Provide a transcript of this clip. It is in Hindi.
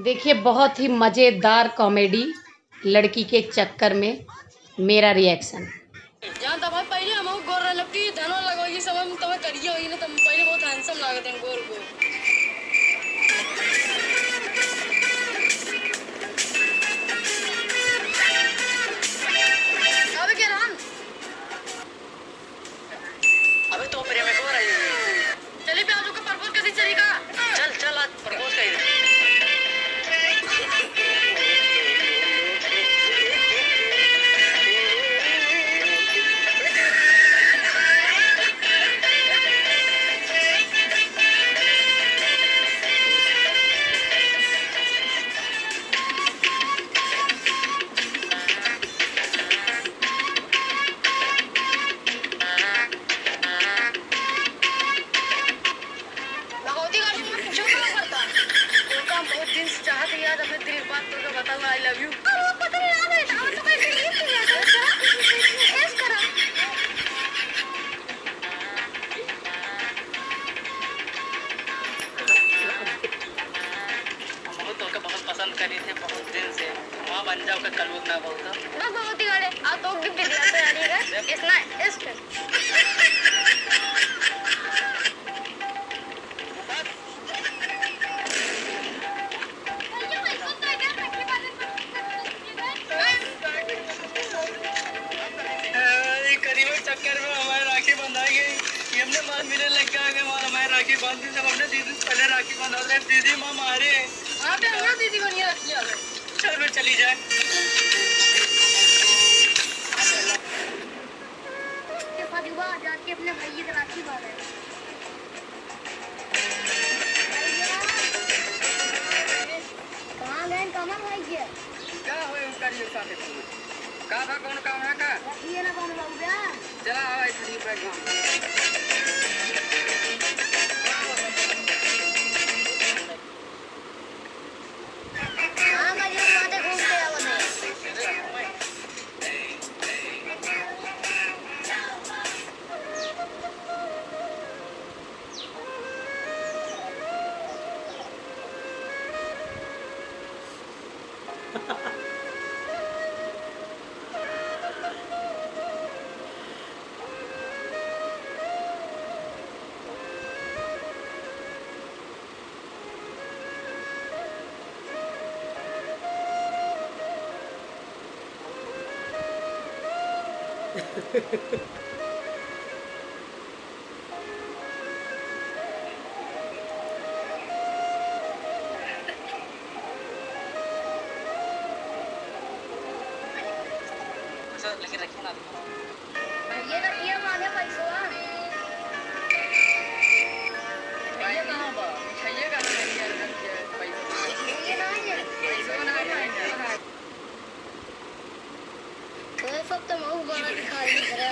देखिए बहुत ही मज़ेदार कॉमेडी लड़की के चक्कर में मेरा रिएक्शन। जान तब पहले हम गोर लपटी धनो लगोगी सब हम तब करिए होई ना तुम पहले बहुत हैंडसम लागत हैं गोर को। अबे क्या रान अबे तो प्रेम में गोर आई चली पे आजू का प्रपोज कर दी चलेगा चल चल आज प्रपोज कर दे। चाहती यार अपने दिल की बात करके बताऊं आई लव यू। अरे वो पता नहीं यार बेटा और तो मैं बिलीव नहीं है ऐसा करा बहुत तो बहुत पसंद करी थे बहुत दिन से वहां बन जाओ का कलूत ना बोलता बस बहुत ही गाड़े आ तो गिफ्ट दिया तो यार ये इतना इस चक्कर में हमारी राखी बंधाई गई हमने मान मिलने लग गया हमारी राखी बांधी जब हमने दीदी पहले राखी बंधा रहे दीदी माँ मारे हाँ पे हमारा दीदी बनिए रखी है चल फिर चली जाए जाके अपने भाई से राखी बांधे कहाँ गए कमर भाई के क्या हुए उनका ये साथ का कौन काम है का ये ना कौन बाबू बे चला आवा इधर बैठ हां मैं ये माथे घूमते आवा लेकिन रखिए ना ये ना किया माने पैसा ये कहां बा मिठाइए का ना पैसा ये ना है पैसा ना है कोई फक्त मऊ बड़ा दिखा रही है